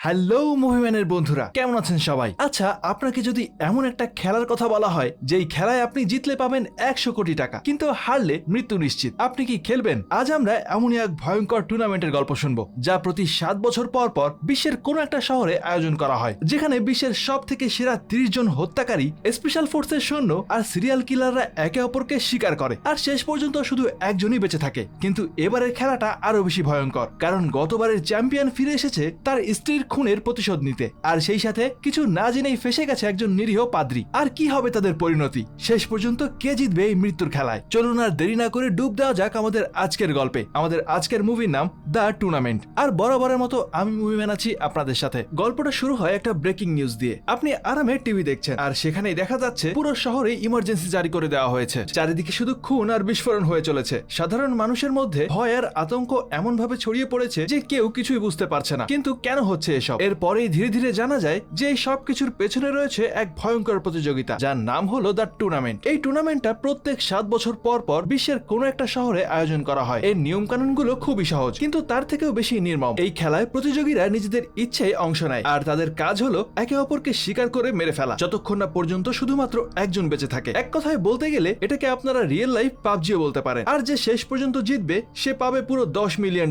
Hello মুভিম্যানের বন্ধুরা, কেমন আছেন সবাই? আচ্ছা, আপনাকে যদি এমন একটা খেলার কথা বলা হয় যেই খেলায় আপনি জিতলে পাবেন 100 কোটি টাকা, কিন্তু হারলে মৃত্যু নিশ্চিত, আপনি কি খেলবেন? আজ আমরা এমনই এক ভয়ঙ্কর টুর্নামেন্টের গল্প শুনবো, যা প্রতি 7 বছর পর পর বিশ্বের কোন একটা শহরে আয়োজন করা হয়, যেখানে বিশ্বের সব থেকে সেরা 30 জন হত্যাকারী, স্পেশাল ফোর্সের সৈন্য আর সিরিয়াল কিলাররা একে অপরকে শিকার করে, আর শেষ পর্যন্ত শুধু একজনই বেঁচে থাকে। কিন্তু এবারের খেলাটা আরো বেশি ভয়ঙ্কর, কারণ গতবারের চ্যাম্পিয়ন ফিরে এসেছে তার স্ত্রীর খুনের প্রতিশোধ নিতে, আর সেই সাথে কিছু না জেনেই ফেসে গেছে একজন নিরীহ পাদ্রী। আর কি হবে তাদের পরিণতি? শেষ পর্যন্ত কে জিতবে এই মৃত্যুর খেলায়? চলুন আর দেরি না করে ডুব দেওয়া যাক আমাদের আজকের গল্পে। আমাদের আজকের মুভির নাম দ্য টুর্নামেন্ট, আর বরাবরের মতো আমি মুভিম্যান আছি আপনাদের সাথে। গল্পটা শুরু হয় একটা ব্রেকিং নিউজ দিয়ে। আপনি আরামে টিভি দেখছেন, আর সেখানেই দেখা যাচ্ছে পুরো শহরে ইমার্জেন্সি জারি করে দেওয়া হয়েছে। চারিদিকে শুধু খুন আর বিস্ফোরণ হয়ে চলেছে। সাধারণ মানুষের মধ্যে ভয় আর আতঙ্ক এমন ভাবে ছড়িয়ে পড়েছে যে কেউ কিছুই বুঝতে পারছে না। কিন্তু কেন হচ্ছে এসব? এরপরেই ধীরে ধীরে জানা যায় যে এই সব কিছুর পেছনে রয়েছে এক ভয়ঙ্কর প্রতিযোগিতা, যার নাম হলো দ্য টুর্নামেন্ট। এই টুর্নামেন্টটা প্রত্যেক 7 বছর পর পর বিশ্বের কোনো একটা শহরে আয়োজন করা হয়। এর নিয়ম কানুন গুলো খুবই সহজ, কিন্তু তার থেকেও বেশি নির্মম। এই খেলায় প্রতিযোগীরা নিজেদের ইচ্ছায় অংশ নেয়, আর তাদের কাজ হলো একে অপরকে শিকার করে মেরে ফেলা, যতক্ষণ না পর্যন্ত শুধুমাত্র একজন বেঁচে থাকে। এক কথায় বলতে গেলে এটাকে আপনারা রিয়েল লাইফ পাবজিও বলতে পারেন। আর যে শেষ পর্যন্ত জিতবে সে পাবে পুরো $10 মিলিয়ন।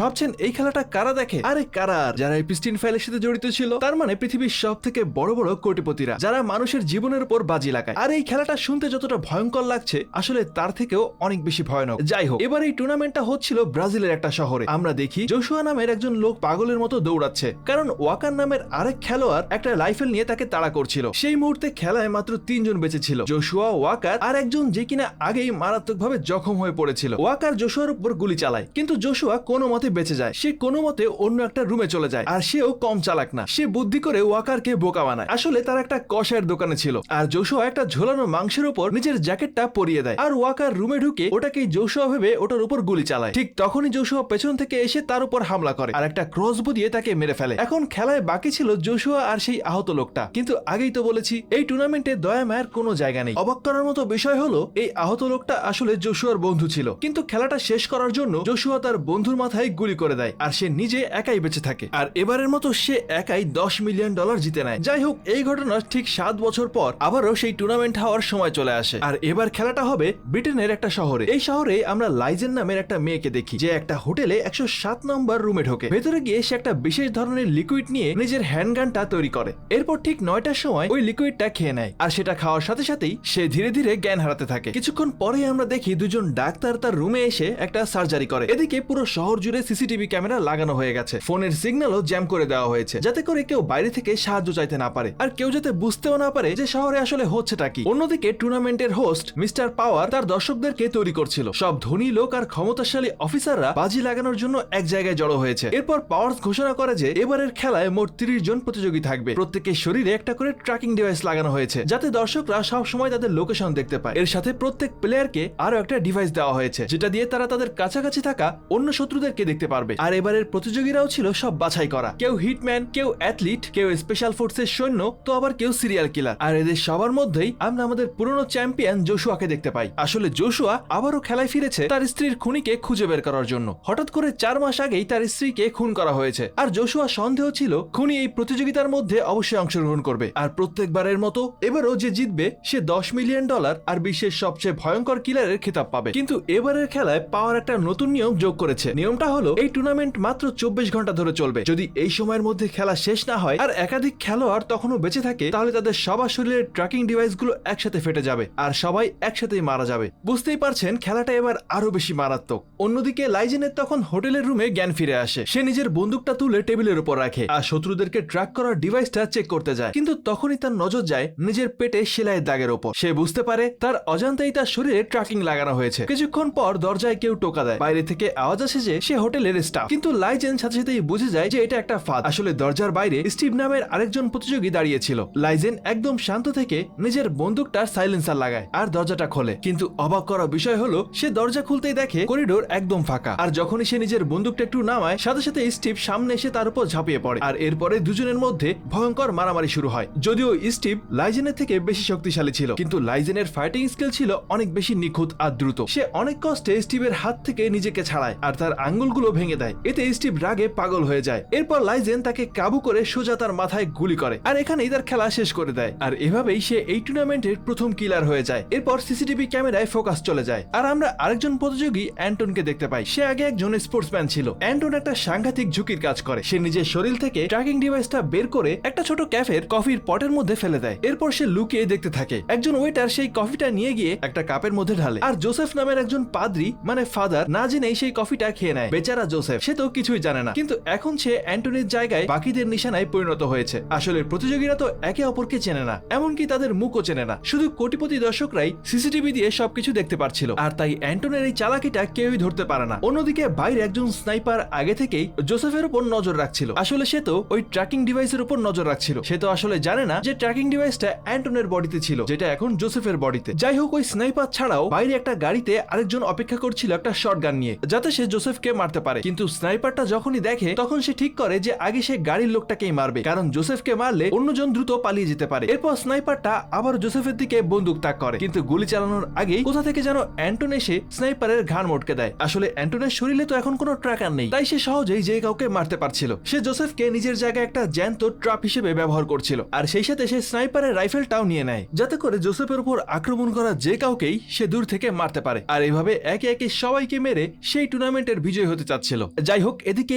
ভাবছেন এই খেলাটা কারা দেখে? আরে কারা? যারা এপিস্টিন ফাইলের সাথে জড়িত ছিল, তার মানে পৃথিবীর সব থেকে বড় বড় কোটিপতিরা, যারা মানুষের জীবনের উপর বাজি লাগায়। আর এই খেলাটা শুনতে যতটা ভয়ঙ্কর লাগছে, আসলে তার থেকেও অনেক বেশি ভয়ানক। যাই হোক, এবার এই টুর্নামেন্টটা হচ্ছিল ব্রাজিলের একটা শহরে। আমরা দেখি জোশুয়া নামের একজন লোক পাগলের মতো দৌড়াচ্ছে, কারণ ওয়াকার নামের আরেক খেলোয়াড় একটা রাইফেল নিয়ে তাকে তাড়া করছিল। সেই মুহূর্তে খেলায় মাত্র 3 জন বেঁচে ছিল, জোশুয়া, ওয়াকার আর একজন যে কিনা আগেই মারাত্মকভাবে জখম হয়ে পড়েছিল। ওয়াকার জোশুয়ার উপর গুলি চালায়, কিন্তু জোশুয়া কোনো মতে বেঁচে যায়। সে কোনো মতে অন্য একটা রুমে চলে যায়, আর সেও কম চালাক না। সে বুদ্ধি করে ওয়াকারকে বোকা বানায়। আসলে তার একটা কষায়ের দোকানে ছিল, আর জোশুয়া একটা ঝোলানো মাংসের উপর নিজের জ্যাকেটটা পরিয়ে দেয়, আর ওয়াকার রুমে ঢুকে ওটাকেই জোশুয়া ভেবে ওটার উপর গুলি চালায়। ঠিক তখনই জোশুয়া পেছন থেকে এসে তার উপর হামলা করে আর একটা ক্রসবো দিয়ে তাকে মেরে ফেলে। এখন খেলায় বাকি ছিল জোশুয়া আর সেই আহত লোকটা। কিন্তু আগেই তো বলেছি, এই টুর্নামেন্টে দয়া মায়ের কোনো জায়গা নেই। অবাক করার মতো বিষয় হলো, এই আহত লোকটা আসলে জোশুয়ার বন্ধু ছিল, কিন্তু খেলাটা শেষ করার জন্য জোশুয়া তার বন্ধুর মাথায় গুলি করে দেয়, আর সে নিজে একাই বেঁচে থাকে। আর এবারের মতো সে একাই $10 মিলিয়ন জিতে নেয়। যাই হোক, এই ঘটনার ঠিক 7 বছর পর আবারও সেই টুর্নামেন্ট হওয়ার সময় চলে আসে, আর এবার খেলাটা হবে ব্রিটেনের একটা শহরে। এই শহরে আমরা লাইজেন নামের একটা মেয়েকে দেখি, যে একটা হোটেলে 107 নম্বর রুমে ঢোকে। ভেতরে গিয়ে সে একটা বিশেষ ধরনের লিকুইড নিয়ে নিজের হ্যান্ডগানটা তৈরি করে। এরপর ঠিক 9টার সময় ওই লিকুইডটা খেয়ে নেয়, আর সেটা খাওয়ার সাথে সাথেই সে ধীরে ধীরে জ্ঞান হারাতে থাকে। কিছুক্ষণ পরেই আমরা দেখি দুজন ডাক্তার তার রুমে এসে একটা সার্জারি করে। এদিকে পুরো শহর জুড়ে সিসিটিভি ক্যামেরা লাগানো হয়ে গেছে। ফোনের সিগন্যালও জ্যাম করে দেওয়া হয়েছে, যাতে করে কেউ বাইরে থেকে সাহায্য চাইতে না পারে, আর কেউ যাতে বুঝতেও না পারে যে শহরে আসলে হচ্ছেটা কি। অন্যদিকে টুর্নামেন্টের হোস্ট মিস্টার পাওয়ার তার দর্শকদেরকে তৈরি করছিল। সব ধনী লোক আর ক্ষমতাশালী অফিসাররা বাজি লাগানোর জন্য এক জায়গায় জড়ো হয়েছে। এরপর পাওয়ার ঘোষণা করে যে এবারের খেলায় মোট 30 জন প্রতিযোগী থাকবে। প্রত্যেকের শরীরে একটা করে ট্র্যাকিং ডিভাইস লাগানো হয়েছে, যাতে দর্শকরা সব সময় তাদের লোকেশন দেখতে পায়। এর সাথে প্রত্যেক প্লেয়ারকে আরো একটা ডিভাইস দেওয়া হয়েছে, যেটা দিয়ে তারা তাদের কাছাকাছি থাকা অন্য শত্রুদেরকে দেখতে পারবে। আর এবারের প্রতিযোগীরাও ছিল সব বাছাই করা, কেউ হিটম্যান, কেউ অ্যাথলিট, কেউ স্পেশাল ফোর্সের সৈন্য, তো আবার কেউ সিরিয়াল কিলার। আর এদের সবার মধ্যেই আমরা আমাদের পুরনো চ্যাম্পিয়ন জোশুয়াকে দেখতে পাই। আসলে জোশুয়া আবারও খেলায় ফিরেছে তার স্ত্রীর খুনিকে খুঁজে বের করার জন্য। হঠাৎ করে 4 মাস আগেই তার স্ত্রীকে খুন করা হয়েছে, আর জোশুয়া সন্দেহ ছিল খুনি এই প্রতিযোগিতার মধ্যে অবশ্যই অংশগ্রহণ করবে। আর প্রত্যেকবারের মতো এবারও যে জিতবে সে $10 মিলিয়ন আর বিশ্বের সবচেয়ে ভয়ঙ্কর কিলারের খেতাব পাবে। কিন্তু এবারের খেলায় পাওয়ার একটা নতুন নিয়ম যোগ করেছে। নিয়মটা হলো, এই টুর্নামেন্ট মাত্র 24 ঘন্টা ধরে চলবে। যদি এই সময়ের মধ্যে খেলা শেষ না হয় আর একাধিক খেলোয়াড় তখনও বেঁচে থাকে, তাহলে তাদের সবার শরীরের ট্র্যাকিং ডিভাইস গুলো একসাথে ফেটে যাবে, আর সবাই একসাথেই মারা যাবে। বুঝতেই পারছেন খেলাটা এবার আরো বেশি মারাত্মক। অন্যদিকে লাইজেনের তখন হোটেলের রুমে জ্ঞান ফিরে আসে। সে নিজের বন্দুকটা তুলে টেবিলের উপর রাখে আর শত্রুদেরকে ট্র্যাক করার ডিভাইসটা চেক করতে যায়। কিন্তু তখনই তার নজর যায় নিজের পেটে সেলাইয়ের দাগের উপর। সে বুঝতে পারে তার অজান্তেই তার শরীরে ট্র্যাকিং লাগানো হয়েছে। কিছুক্ষণ পর দরজায় কেউ টোকা দেয়। বাইরে থেকে আওয়াজ আসে যে সে হোটেলের স্টাফ, কিন্তু লাইজেন সাথে সাথেই বুঝে যায় যে এটা একটা ফাঁদ। আসলে দরজার বাইরে স্টিভ নামের আরেকজন প্রতিযোগী দাঁড়িয়েছিল। লাইজেন একদম শান্ত থেকে নিজের বন্দুকটার সাইলেন্সার লাগায় আর দরজাটা খোলে। কিন্তু অবাক করা বিষয় হলো, সে দরজা খুলতেই দেখে করিডোর একদম ফাঁকা। আর যখনই সে নিজের বন্দুকটা একটু নামায়, সাথে সাথে স্টিভ সামনে এসে তার উপর ঝাঁপিয়ে পড়ে, আর এরপরে দুজনের মধ্যে ভয়ঙ্কর মারামারি শুরু হয়। যদিও স্টিভ লাইজেনের থেকে বেশি শক্তিশালী ছিল, কিন্তু লাইজেনের ফাইটিং স্কিল ছিল অনেক বেশি নিখুঁত আর দ্রুত। সে অনেক কষ্টে স্টিভের হাত থেকে নিজেকে ছাড়ায় আর তার আঙ্গুলগুলো ভেঙে দেয়। এতে স্টিভ রাগে পাগল হয়ে যায়। এরপর লাইজেন তাকে কাবু করে সোজা তার মাথায় গুলি করে আর এখানেই তার খেলা শেষ করে দেয়। আর এভাবেই সে এই টুর্নামেন্টের প্রথম কিলার হয়ে যায়। এরপর সিসিটিভি ক্যামেরায় ফোকাস চলে যায় আর আমরা আরেকজন প্রতিযোগী অ্যান্টনকে দেখতে পাই। সে আগে একজন স্পোর্টসম্যান ছিল। অ্যান্টন একটা সাংঘাতিক ঝুঁকির কাজ করে। সে নিজের শরীর থেকে ট্র্যাকিং ডিভাইসটা বের করে একটা ছোট ক্যাফের কফির পটের মধ্যে ফেলে দেয়। এরপর সে লুকিয়ে দেখতে থাকে। একজন ওয়েটার সেই কফিটা নিয়ে গিয়ে একটা কাপের মধ্যে ঢালে আর জোসেফ নামের একজন পাদ্রী মানে ফাদার না জেনেই সেই কফিটা খেয়ে নেয়। বেচারা জোসেফ, সে তো কিছুই জানে না, কিন্তু এখন সে অ্যান্টনির জায়গায় বাকিদের নিশানায় পরিণত হয়েছে। আসলে প্রতিযোগীরা তো একে অপরকে চেনে না, এমনকি তাদের মুখও চেনে না। শুধু কোটিপতি দর্শকরাই সিসিটিভি দিয়ে সবকিছু দেখতে পারছিল আর তাই অ্যান্টনের এই চালাকিটা কেউই ধরতে পারে না। অন্যদিকে বাইরে একজন স্নাইপার আগে থেকেই জোসেফের উপর নজর রাখছিল। আসলে সে তো ওই ট্র্যাকিং ডিভাইসের উপর নজর রাখছিল। সে তো আসলে জানে না যে ট্র্যাকিং ডিভাইসটা অ্যান্টনের বডিতে ছিল, যেটা এখন জোসেফের বডিতে। যাই হোক, ওই স্নাইপার ছাড়াও বাইরে একটা গাড়িতে আরেকজন অপেক্ষা করছিল একটা শটগান নিয়ে, যাতে সে জোসেফকে মারতে পারে। কিন্তু স্নাইপারটা যখনই দেখে তখন সে ঠিক করে যে আগে সে গাড়ির লোকটাকেই মারবে, কারণ জোসেফকে মারলে অন্যজন দ্রুত পালিয়ে যেতে পারে। এরপর স্নাইপারটা আবার জোসেফের দিকে বন্দুক তাক করে, কিন্তু গুলি চালানোর আগেই কোথা থেকে যেন অ্যান্টন এসে স্নাইপারের ঘাড় মটকে দেয়। আসলে অ্যান্টনের শরীরে তো এখন কোনো ট্র্যাকার নেই, তাই সে সহজেই যে কাউকে মারতে পারছিল। সে জোসেফকে নিজের জায়গায় একটা জ্যান্ত ট্রাপ হিসেবে ব্যবহার করছিল আর সেই সাথে সে স্নাইপারের রাইফেলটাও নিয়ে নেয়, যাতে করে জোসেফের উপর আক্রমণ করা যে কাউকেই সে দূর থেকে মারতে পারে। আর এইভাবে একে একে সবাইকে মেরে সেই টুর্নামেন্টের বিজয় হতে চাচ্ছিল। যাই হোক, এদিকে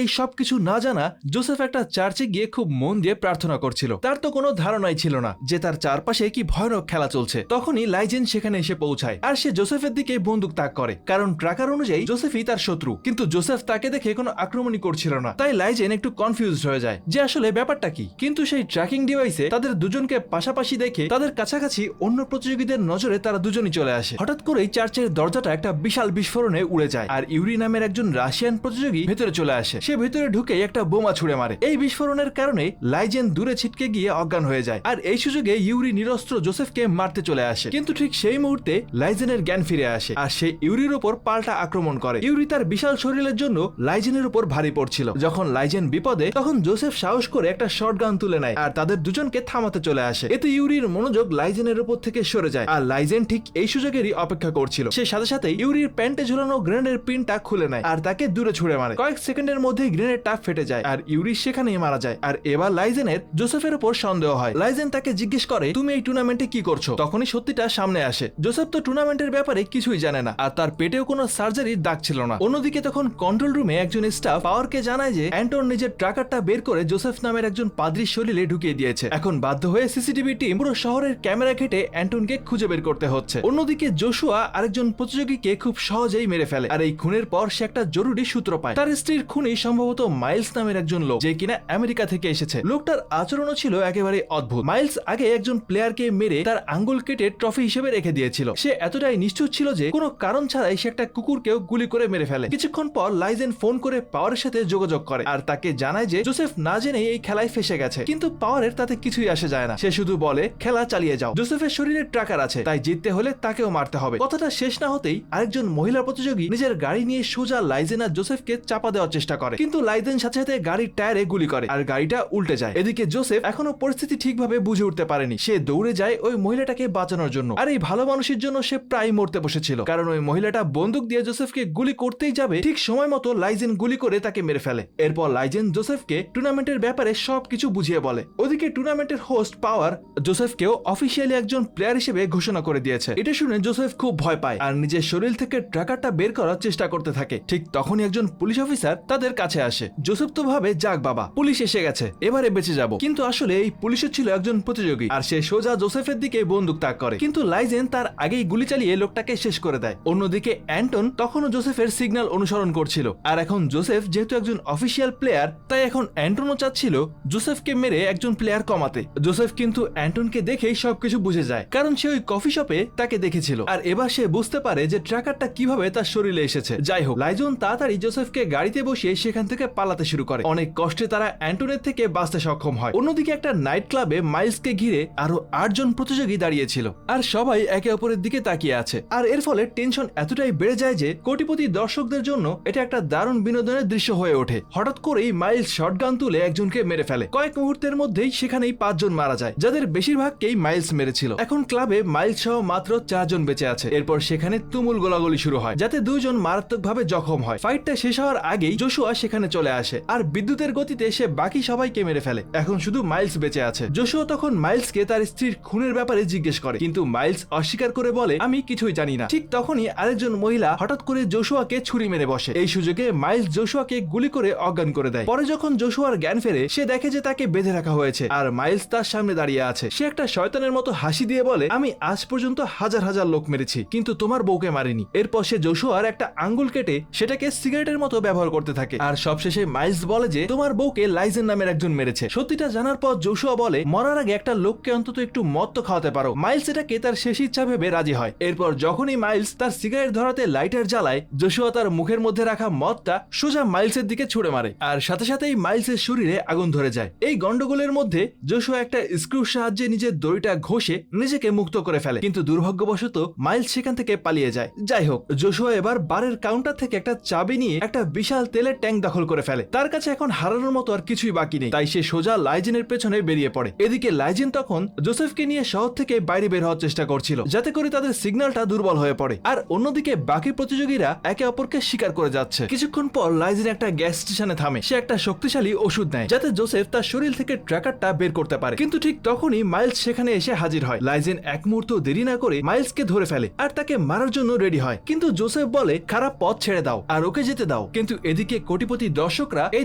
এই সবকিছু না জানা জোসেফ একটা চার্চে গিয়ে খুব মন দিয়ে প্রার্থনা করছিল। তার তো কোনো ধারণাই ছিল না যে তার চারপাশে কি ভয়ানক খেলা চলছে। তখনই লাইজেন সেখানে এসে পৌঁছায় আর সে জোসেফের দিকে বন্দুক তাক করে, কারণ ট্র্যাকার অনুযায়ী জোসেফই তার শত্রু। কিন্তু জোসেফ তাকে দেখে কোনো আক্রমণই করছিল না, তাই লাইজেন একটু কনফিউজড হয়ে যায় যে আসলে ব্যাপারটা কি। কিন্তু সেই ট্র্যাকিং ডিভাইসে তাদের দুজনকে পাশাপাশি দেখে তাদের কাছাকাছি অন্য প্রতিযোগীদের নজরে তারা দুজনই চলে আসে। হঠাৎ করেই চার্চের দরজাটা একটা বিশাল বিস্ফোরণে উড়ে যায় আর ইউরি নামের একজন রাশিয়ান প্রতিযোগী ভেতরে চলে আসে। সে ভেতরে ঢুকে একটা বোমা ছুড়ে মারে। এই বিস্ফোরণের কারণে লাইজেন দূরে ছিটকে গিয়ে অজ্ঞান হয়ে যায় আর এই সুযোগে ইউরি নিরস্ত্র জোসেফকে মারতে চলে আসে। কিন্তু ঠিক সেই মুহূর্তে লাইজেনের জ্ঞান ফিরে আসে আর সে ইউরির উপর পাল্টা আক্রমণ করে। ইউরি তার বিশাল শরীরের জন্য লাইজেনের উপর ভারী পড়ছিল। যখন লাইজেন বিপদে, তখন জোসেফ সাহস করে একটা শটগান তুলে নেয় আর তাদের দুজনকে থামাতে চলে আসে। এতে ইউরির মনোযোগ লাইজেনের উপর থেকে সরে যায় আর লাইজেন ঠিক এই সুযোগেরই অপেক্ষা করছিল। সে সাথে সাথে ইউরির প্যান্টে ঝুলানো গ্রেনেডের পিনটা খুলে নেয় আর তাকে দূরে ছুড়ে মারে। কয়েক সেকেন্ডের মধ্যেই গ্রেনেডটা ফেটে যায় আর ইউরি সেখানেই মারা যায়। আর এবার লাইজেনের জোসেফের উপর সন্দেহ হয়। লাইজেন তাকে জিজ্ঞেস করে, তুমি এই টুর্নামেন্টে কি করছো? তখনই সত্যিটা সামনে আসে। জোসেফ তো টুর্নামেন্টের ব্যাপারে কিছুই জানে না আর তার পেটেও কোনো সার্জারির দাগ ছিল না। অন্যদিকে তখন কন্ট্রোল রুমে একজন স্টাফ পাওয়ারকে জানায় যে অ্যান্টন নিজের ট্র্যাকারটা বের করে জোসেফ নামের একজন পাদ্রীর শরীরে ঢুকিয়ে দিয়েছে। এখন বাধ্য হয়ে সিসিটিভি টিম পুরো শহরের ক্যামেরা ঘেটে অ্যান্টনকে খুঁজে বের করতে হচ্ছে। অন্যদিকে জোশুয়া আরেকজন প্রতিযোগীকে খুব সহজেই মেরে ফেলে আর এই খুনের পর সে একটা জরুরি সূত্র পায়। তার স্ত্রীর খুনি সম্ভবত মাইলস নামের একজন লোক, যে কিনা আমেরিকা থেকে এসেছে। লোকটার আচরণও ছিল একেবারে অদ্ভুত। মাইলস আগে একজন প্লেয়ারকে মেরে তার আঙ্গুল কেটে ট্রফি হিসেবে রেখে দিয়েছিল। সে এতটাই নিশ্চিত ছিল যে কোনো কারণ ছাড়াই সে একটা কুকুরকেও গুলি করে মেরে ফেলে। কিছুক্ষণ পর লাইজেন ফোন করে পাওয়ারের সাথে যোগাযোগ করে আর তাকে জানায় যে জোসেফ না জেনেই এই খেলায় ফেসে গেছে। কিন্তু পাওয়ারের তাতে কিছুই আসে যায় না। সে শুধু বলে, খেলা চালিয়ে যাও, জোসেফের শরীরে ট্র্যাকার আছে, তাই জিততে হলে তাকেও মারতে হবে। কথাটা শেষ না হতেই আরেকজন মহিলা প্রতিযোগী নিজের গাড়ি নিয়ে সোজা লাইজেন আর জোসেফকে চাপা দেওয়ার চেষ্টা করে, কিন্তু লাইজেন সাথে সাথে গাড়ির টায়ারে গুলি করে আর গাড়িটা উল্টে যায়। এদিকে জোসেফ এখনো পরিস্থিতি ঠিকভাবে বুঝে উঠতে পারেনি। সে দৌড়ে যায় ওই মহিলাটাকে বাঁচানোর জন্য। আর এই ভালো মানুষের জন্য সে প্রায় মরতে বসেছিল, কারণ ওই মহিলাটা বন্দুক দিয়ে জোসেফকে গুলি করতেই যাবে, ঠিক সময় মতো লাইজেন গুলি করে তাকে মেরে ফেলে। এরপর লাইজেন জোসেফকে টুর্নামেন্টের ব্যাপারে সবকিছু বুঝিয়ে বলে। ওদিকে টুর্নামেন্টের হোস্ট পাওয়ার জোসেফকেও অফিসিয়ালি একজন প্লেয়ার হিসেবে ঘোষণা করে দিয়েছে। এটা শুনে জোসেফ খুব ভয় পায় আর নিজের শরীর থেকে ট্র্যাকারটা বের করার চেষ্টা করতে থাকে। ঠিক তখনই একজন পুলিশ অফিসার তাদের কাছে আসে। জোসেফ তো ভাবে, যাক বাবা, পুলিশ এসে গেছে, এবারে বেঁচে যাব। কিন্তু আসলে এই পুলিশও ছিল একজন প্রতিযোগী আর সে সোজা জোসেফের দিকে বন্দুক তাক করে, কিন্তু লাইজেন তার আগেই গুলি চালিয়ে লোকটাকে শেষ করে দেয়। অন্যদিকে অ্যান্টন তখনও জোসেফের সিগন্যাল অনুসরণ করছিল আর এখন জোসেফ যেহেতু একজন অফিসিয়াল প্লেয়ার, তাই এখন অ্যান্টনও চাচ্ছিল জোসেফকে মেরে একজন প্লেয়ার কমাতে। জোসেফ কিন্তু অ্যান্টনকে দেখেই সবকিছু বুঝে যায়, কারণ সে ওই কফি শপে তাকে দেখেছিল আর এবার সে বুঝতে পারে যে ট্র্যাকারটা কিভাবে তার শরীরে এসেছে। যাই হোক, লাইজন তাড়াতাড়ি জোসেফকে গাড়িতে বসিয়ে সেখান থেকে পালাতে শুরু করে। অনেক কষ্টে তারা অ্যান্টনের থেকে বাঁচতে সক্ষম হয়। অন্যদিকে একটা নাইট ক্লাবে মাইলসকে ঘিরে আরো 8 জন প্রতিযোগী দাঁড়িয়েছিল আর সবাই একে অপরের দিকে তাকিয়ে আছে। আর এর ফলে টেনশন এতটাই বেড়ে যায় যে কোটিপতি দর্শকদের জন্য এটা একটা দারুণ বিনোদনের দৃশ্য হয়ে ওঠে। হঠাৎ করেই মাইলস শটগান তুলে একজনকে মেরে ফেলে। কয়েক মুহূর্তের মধ্যেই সেখানেই 5 জন মারা যায়, যাদের বেশিরভাগকেই মাইলস মেরেছিল। এখন ক্লাবে মাইলস সহ মাত্র 4 জন বেঁচে আছে। এরপর সেখানে তুমুল গোলাগুলি শুরু হয়, যাতে 2 জন মারাত্মকভাবে জখম হয়। ফাইটটা শেষ হওয়ার আগেই জোশুয়া সেখানে চলে আসে আর বিদ্যুতের ভূতের গতিতে সে বাকি সবাইকে মেরে ফেলে। এখন শুধু মাইলস বেঁচে আছে। জোশুয়া তখন মাইলসকে তার স্ত্রীর খুনের ব্যাপারে জিজ্ঞেস করে, কিন্তু মাইলস অস্বীকার করে বলে আমি কিছুই জানি না। ঠিক তখনই আরেকজন মহিলা হঠাৎ করে জোশুয়াকে ছুরি মেরে বসে। এই সুযোগে মাইলস জোশুয়াকে গুলি করে অজ্ঞান করে দেয়। পরে যখন জোশুয়ার জ্ঞান ফেরে সে দেখে যে তাকে বেঁধে রাখা হয়েছে আর মাইলস তার সামনে দাঁড়িয়ে আছে। সে একটা শয়তানের মতো হাসি দিয়ে বলে, আমি আজ পর্যন্ত হাজার হাজার লোক মেরেছি কিন্তু তোমার বউকে মারিনি। এরপর সে জোশুয়ার একটা আঙ্গুল কেটে সেটাকে সিগারেটের মতো ব্যবহার করতে থাকে। আর সবশেষে মাইলস বলে যে তোমার বউকে লাইজেন নামের একজন মেরেছে। সত্যিটা জানার পর জোশুয়া বলে, মরার আগে একটা লোককে অন্তত একটু মদ তো খাওয়াতে পারো। মাইলস এটাকে তার শেষ ইচ্ছা ভেবে রাজি হয়। এরপর যখনই মাইলস তার সিগারেট ধরাতে লাইটার জ্বালায়, জোশুয়া তার মুখের মধ্যে রাখা মদটা সোজা মাইলসের দিকে ছুড়ে মারে আর সাথে সাথেই মাইলসের শরীরে আগুন ধরে যায়। এই গন্ডগোলের মধ্যে জোশুয়া একটা স্ক্রুর সাহায্যে নিজের দড়িটা ঘষে নিজেকে মুক্ত করে ফেলে, কিন্তু দুর্ভাগ্যবশত মাইলস সেখান থেকে পালিয়ে যায়। যাই হোক, জোশুয়া এবার বারের কাউন্টার থেকে একটা চাবি নিয়ে একটা বিশাল তেলের ট্যাঙ্ক দখল করে ফেলে। তার কাছে এখন হারানোর মতো আর কিছুই বাকি নেই, তাই সে সোজা লাইজেনের পেছনে বেরিয়ে পড়ে। এদিকে লাইজেন তখন জোসেফকে নিয়ে শহর থেকে বাইরে বের হওয়ার চেষ্টা করছিল, যাতে করে তাদের সিগন্যালটা দুর্বল হয়ে পড়ে। আর অন্যদিকে বাকি প্রতিযোগীরা একে অপরকে শিকার করে যাচ্ছে। কিছুক্ষণ পর লাইজেন একটা গ্যাস স্টেশনে থামে। সে একটা শক্তিশালী ওষুধ নেয় যাতে জোসেফ তার শরীর থেকে ট্র্যাকারটা বের করতে পারে, কিন্তু ঠিক তখনই মাইলস সেখানে এসে হাজির হয়। লাইজেন এক মুহূর্ত দেরি না করে মাইলসকে ধরে ফেলে আর তাকে মারার জন্য রেডি হয়, কিন্তু জোসেফ বলে খারাপ পথ ছেড়ে দাও আর ওকে যেতে দাও। কিন্তু এদিকে কোটিপতি দর্শকরা এই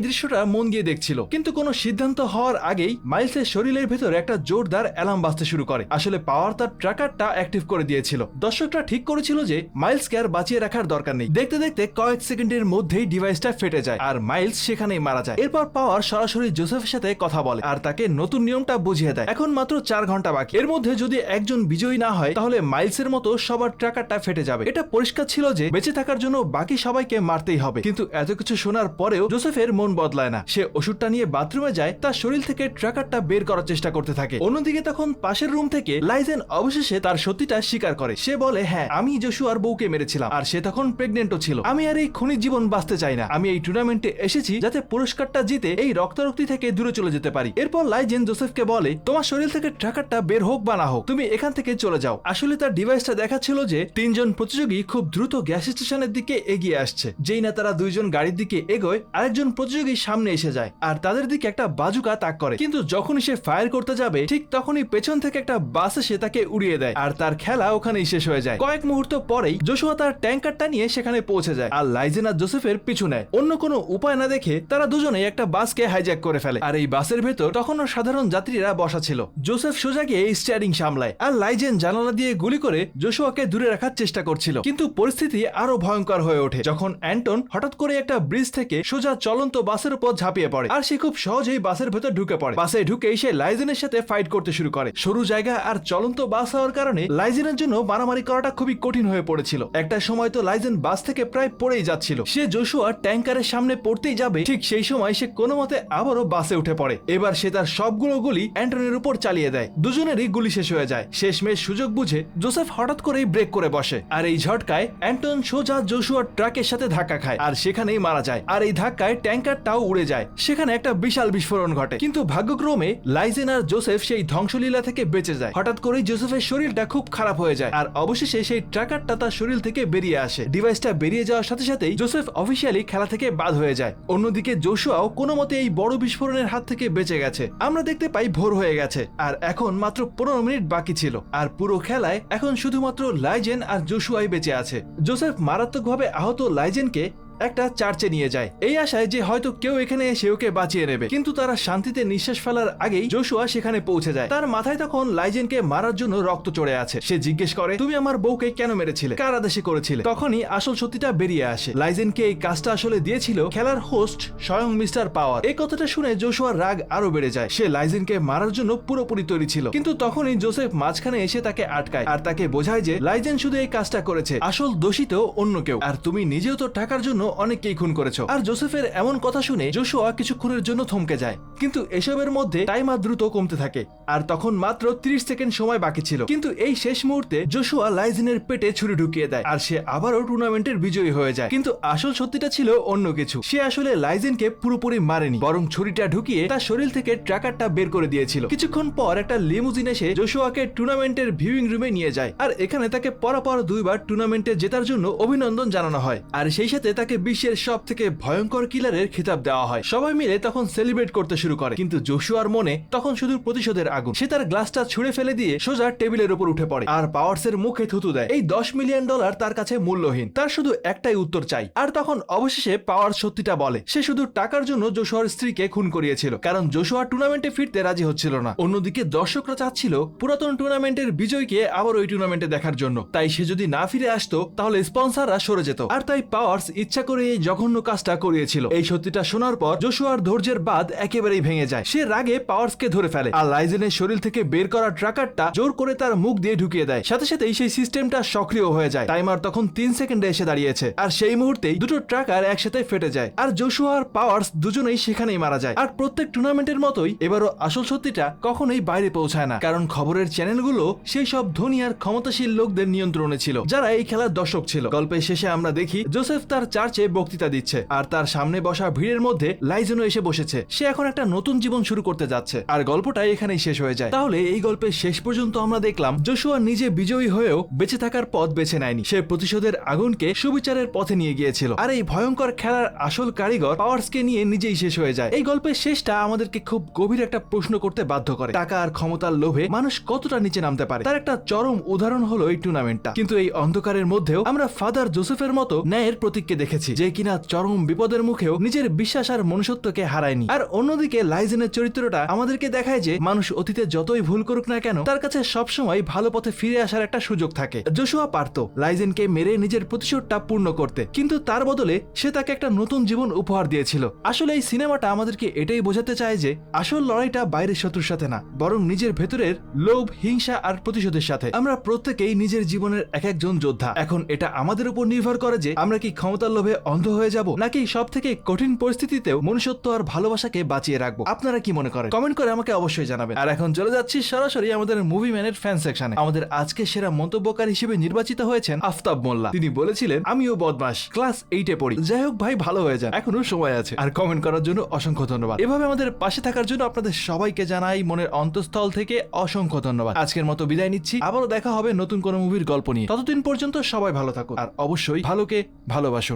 দৃশ্যটা মন দিয়ে দেখছিল, কিন্তু কোনো সিদ্ধান্ত হওয়ার আগেই মাইলসের শরীরের ভেতরে একটা জোরদার অ্যালার্ম বাজতে শুরু করে। আসলে পাওয়ার তার ট্র্যাকারটা অ্যাক্টিভ করে দিয়েছিল। দর্শকরা ঠিক করেছিল যে মাইলসকে আর বাঁচিয়ে রাখার দরকার নেই। দেখতে দেখতে কয়েক সেকেন্ডের মধ্যেই ডিভাইসটা ফেটে যায় আর মাইলস সেখানেই মারা যায়। এরপর পাওয়ার সরাসরি জোসেফের সাথে কথা বলে আর তাকে নতুন নিয়মটা বুঝিয়ে দেয়। এখন মাত্র 4 ঘন্টা বাকি। এর মধ্যে যদি একজন বিজয়ী না হয় তাহলে মাইলসের মতো সবার ট্র্যাকারটা ফেটে যাবে। এটা পরিষ্কার ছিল যে বেঁচে থাকার জন্য বাকি সবাইকে মারতেই হবে। কিন্তু এত কিছু শোনার পরেও জোসেফের মন বদলায় না। সে ওষুধটা নিয়ে বাথরুমে যায়, তার শরীর থেকে ট্র্যাকারটা বের করার চেষ্টা করতে থাকে। অন্যদিকে তখন পাশের রুম থেকে লাইজেন অবশেষে তার সত্যিটা স্বীকার করে। সে বলে, হ্যাঁ আমি জোশুয়ার বউকে মেরেছিলাম আর সে তখন প্রেগনেন্টও ছিল। আমি আর এই খুনির জীবন বাঁচতে চাই না। আমি এই টুর্নামেন্টে এসেছি যাতে পুরস্কারটা জিতে এই রক্তারক্তি থেকে দূরে চলে যেতে পারি। এরপর লাইজেন জোসেফকে বলে, তোমার শরীর থেকে ট্র্যাকারটা বের হোক বা না হোক তুমি এখান থেকে চলে যাও। আসলে তার ডিভাইসটা দেখাচ্ছিল যে 3 জন প্রতিযোগী খুব দ্রুত গ্যাস স্টেশনের দিকে এগিয়ে আসছে। যেই না তারা 2 জন গাড়ির দিকে এগোয়, আরেকজন প্রতিযোগী সামনে এসে যায় আর তাদের দিকে একটা বাজুকা তাক করে। কিন্তু যখনই সে ফায়ার করতে যাবে ঠিক তখনই পেছন থেকে একটা বাস এসে তাকে উড়িয়ে দেয় আর তার খেলা ওখানেই শেষ হয়ে যায়। কয়েক মুহূর্ত পরেই জোশুয়া তার ট্যাঙ্কারটা নিয়ে সেখানে পৌঁছে যায় আর লাইজেন আর জোসেফের পিছু নেয়। অন্য কোনো উপায় না দেখে তারা দুজনেই একটা বাসকে হাইজ্যাক করে ফেলে আর এই বাসের ভেতর তখনও সাধারণ যাত্রীরা বসা ছিল। জোসেফ সোজা গিয়ে স্টিয়ারিং সামলায় আর লাইজেন জানালা দিয়ে গুলি করে জোশুয়াকে দূরে রাখার চেষ্টা করছিল। কিন্তু পরিস্থিতি আরো ভয়ঙ্কর হয়ে ওঠে যখন অ্যান্টন হঠাৎ করে একটা ব্রিজ থেকে সোজা চলন্ত বাসের উপর ঝাঁপিয়ে পড়ে আর সে খুব সহজেই বাসের ভেতর ঢুকে পড়ে। বাসে ঢুকেই সে লাইজেনের সাথে ফাইট করতে শুরু করে। সরু জায়গা আর চলন্ত বাস হওয়ার কারণে লাইজেনের জন্য মারামারি করাটা খুবই কঠিন হয়ে পড়েছিল। একটা সময় তো লাইজেন বাস থেকে প্রায় পড়েই যাচ্ছিল। সে জোশুয়া ট্যাঙ্কারের সামনে পড়তেই যাবে, ঠিক সেই সময় সে কোনো মতে আবারও বাসে উঠে পড়ে। এবার সে তার সবগুলো গুলি অ্যান্টনের উপর চালিয়ে দেয়। দুজনেরই গুলি শেষ হয়ে যায়। শেষমেশ সুযোগ বুঝে জোসেফ হঠাৎ করেই ব্রেক করে বসে আর এই ঝটকায় অ্যান্টন সোজা জোশুয়ার ট্রাকের সাথে ধাক্কা খায় আর সেখানেই মারা যায়। আর এই ধাক্কায় ট্যাঙ্কারটাও উড়ে যায়। সেখানে একটা বিশাল বিস্ফোরণ ঘটে, কিন্তু ভাগ্যক্রমে লাইজেন আর জোসেফ সেই ধ্বংসলীলা থেকে বেঁচে যায়। হঠাৎ করেই জোসেফের শরীরটা খুব খারাপ হয়ে যায় আর অবশেষে সেই ট্র্যাকারটা তার শরীর থেকে বেরিয়ে আসে। ডিভাইসটা বেরিয়ে যাওয়ার সাথে সাথেই জোসেফ অফিসিয়ালি খেলা থেকে বাদ হয়ে যায়। অন্যদিকে জোশুয়াও কোনো মতে এই বড় বিস্ফোরণের হাত থেকে বেঁচে গেছে। আমরা দেখতে পাই ভোর হয়ে গেছে আর এখন মাত্র 15 মিনিট বাকি ছিল আর পুরো খেলায় এখন শুধুমাত্র লাইজেন আর জোশুয়াই বেঁচে আছে। জোসেফ মারাত্মকভাবে আহত লাইজেনকে একটা চার্চে নিয়ে যায় এই আশায় যে হয়তো কেউ এখানে এসে ওকে বাঁচিয়ে নেবে, কিন্তু তারা শান্তিতে নিঃশ্বাস ফেলার আগেই জোশুয়া সেখানে পৌঁছে যায়। তার মাথায় তখন লাইজেনকে মারার জন্য রক্ত চড়ে আছে। সে জিজ্ঞেস করে, তুমি আমার বউকে কেন মেরেছিলে, কার আদেশে করেছিলে? তখনই আসল সত্যিটা বেরিয়ে আসে। লাইজেনকে এই কাজটা আসলে দিয়েছিল খেলার হোস্ট স্বয়ং মিস্টার পাওয়ার। এই কথাটা শুনে জোশুয়ার রাগ আরো বেড়ে যায়। সে লাইজেনকে মারার জন্য পুরোপুরি তৈরি ছিল, কিন্তু তখনই জোসেফ মাঝখানে এসে তাকে আটকায় আর তাকে বোঝায় যে লাইজেন শুধু এই কাজটা করেছে, আসল দোষী তো অন্য কেউ, আর তুমি নিজেও তো টাকার জন্য অনেককেই খুন করেছো। আর জোসেফের এমন কথা শুনে জোশুয়া কিছুক্ষণের জন্য থমকে যায়, কিন্তু এসবের মধ্যে টাইমার দ্রুত কমতে থাকে। আর তখন মাত্র 30 সেকেন্ড সময় বাকি ছিল। কিন্তু এই শেষ মুহূর্তে জোশুয়া লাইজেনের পেটে ছুরি ঢুকিয়ে দেয় আর সে আবারও টুর্নামেন্টের বিজয়ী হয়ে যায়। কিন্তু আসল সত্যিটা ছিল অন্য কিছু। সে আসলে লাইজেনকে পুরোপুরি মারেনি, বরং ছুরিটা ঢুকিয়ে তার শরীর থেকে ট্র্যাকারটা বের করে দিয়েছিল। কিছুক্ষণ পর একটা লিমুজিন এসে জোশুয়াকে টুর্নামেন্টের ভিউইং রুমে নিয়ে যায় আর এখানে তাকে পরপর 2 বার টুর্নামেন্টে জেতার জন্য অভিনন্দন জানানো হয়। আর সেই সাথে তাকে বিশ্বের সব থেকে ভয়ঙ্কর কিলারের খিতাব দেওয়া হয়। সবাই মিলে তখন সেলিব্রেট করতে শুরু করে, কিন্তু জোশুয়ার মনে তখন শুধু প্রতিশোধের আগুন। সে তার গ্লাসটা ছুঁড়ে ফেলে দিয়ে সোজা টেবিলের উপর উঠে পড়ে আর পাওয়ার্সের মুখে থুতু দেয়। এই $10 মিলিয়ন তার কাছে মূল্যহীন, তার শুধু একটাই উত্তর চাই। আর তখন অবশেষে পাওয়ার সত্যিটা বলে, সে শুধু টাকার জন্য জোশুয়ার স্ত্রীকে খুন করিয়েছিল, কারণ জোশুয়া টুর্নামেন্টে ফিরতে রাজি হচ্ছিল না। অন্যদিকে দর্শকরা চাচ্ছিল পুরাতন টুর্নামেন্টের বিজয়ীকে আবার ওই টুর্নামেন্টে দেখার জন্য, তাই সে যদি না ফিরে আসতো তাহলে স্পন্সররা সরে যেত। আর তাই পাওয়ার্স ইচ্ছা করে এই জঘন্য কাজটা করিয়েছিল। এই সত্যিটা শোনার পর জোশুয়ার ধৈর্যের বাঁধ একেবারেই ভেঙে যায়। সে রাগে পাওয়ার্সকে ধরে ফেলে আর লাইজেনের শরীর থেকে বের করা ট্র্যাকারটা জোর করে তার মুখ দিয়ে ঢুকিয়ে দেয়। সাথে সাথেই সেই সিস্টেমটা সক্রিয় হয়ে যায়। টাইমার তখন 3 সেকেন্ডে এসে দাঁড়িয়েছে আর সেই মুহূর্তেই দুটো ট্র্যাকার একসাথে ফেটে যায় আর জোশুয়া আর পাওয়ার্স দুজনেই সেখানেই মারা যায়। আর প্রত্যেক টুর্নামেন্টের মতোই এবারও আসল সত্যিটা কখনোই বাইরে পৌঁছায় না, কারণ খবরের চ্যানেলগুলো সেই সব ধনী আর ক্ষমতাশীল লোকদের নিয়ন্ত্রণে ছিল যারা এই খেলার দর্শক ছিল। গল্পের শেষে আমরা দেখি জোসেফ তার চার্চে বক্তৃতা দিচ্ছে আর তার সামনে বসা ভিড়ের মধ্যে লাইজেনও এসে বসেছে। সে এখন একটা নতুন জীবন শুরু করতে যাচ্ছে আর গল্পটাই এখানেই শেষ হয়ে যায়। তাহলে এই গল্পের শেষ পর্যন্ত আমরা দেখলাম জোশুয়া নিজে বিজয়ী হয়েও বেঁচে থাকার পথ বেছে নেয়নি। সে প্রতিশোধের আগুনকে সুবিচারের পথে নিয়ে গিয়েছিল আর এই ভয়ঙ্কর খেলার আসল কারিগর পাওয়ার্সকে নিয়ে নিজেই শেষ হয়ে যায়। এই গল্পের শেষটা আমাদেরকে খুব গভীর একটা প্রশ্ন করতে বাধ্য করে, টাকা আর ক্ষমতার লোভে মানুষ কতটা নিচে নামতে পারে। তার একটা চরম উদাহরণ হলো এই টুর্নামেন্টটা। কিন্তু এই অন্ধকারের মধ্যেও আমরা ফাদার জোসেফের মতো ন্যায়ের প্রতীককে দেখেছি, যে কিনা চরম বিপদের মুখেও নিজের বিশ্বাস আর মনুষ্যত্বকে হারায়নি। আর অন্যদিকে লাইজেনের চরিত্রটা আমাদেরকে দেখায় যে মানুষ অতীতে যতই ভুল করুক না কেন তার কাছে সবসময় ভালো পথে ফিরে আসার একটা সুযোগ থাকে। জোশুয়া পারতো লাইজেনকে মেরে নিজের প্রতিশোধটা পূর্ণ করতে, কিন্তু তার বদলে সে তাকে একটা নতুন জীবন উপহার দিয়েছিল। আসলে এই সিনেমাটা আমাদেরকে এটাই বোঝাতে চায় যে আসল লড়াইটা বাইরের শত্রুর সাথে না, বরং নিজের ভেতরের লোভ, হিংসা আর প্রতিশোধের সাথে। আমরা প্রত্যেকেই নিজের জীবনের এক একজন যোদ্ধা। এখন এটা আমাদের উপর নির্ভর করে যে আমরা কি ক্ষমতার লোভে অন্ধ হয়ে যাব নাকি সব থেকে কঠিন পরিস্থিতিতেও মনুষ্যত্ব আর ভালোবাসাকে বাঁচিয়ে রাখবো। আপনারা কি মনে করেন? কমেন্ট করে আমাকে অবশ্যই জানাবেন। আর এখন চলে যাচ্ছি সরাসরি আমাদের মুভি ম্যানের ফ্যান সেকশনে। আমাদের আজকে সেরা মন্তব্যকার হিসেবে নির্বাচিত হয়েছেন আফতাব মোল্লা। তিনি বলেছিলেন, আমিও বদমাশ, ক্লাস 8-এ পড়ি। যাই হোক ভাই, ভালো হয়ে যান, এখনো সময় আছে। আর কমেন্ট করার জন্য অসংখ্য ধন্যবাদ। এভাবে আমাদের পাশে থাকার জন্য আপনাদের সবাইকে জানাই মনের অন্তঃস্থল থেকে অসংখ্য ধন্যবাদ। আজকের মতো বিদায় নিচ্ছি, আবারও দেখা হবে নতুন কোনো মুভির গল্প নিয়ে। ততদিন পর্যন্ত সবাই ভালো থাকুন আর অবশ্যই ভালোকে ভালোবাসুন।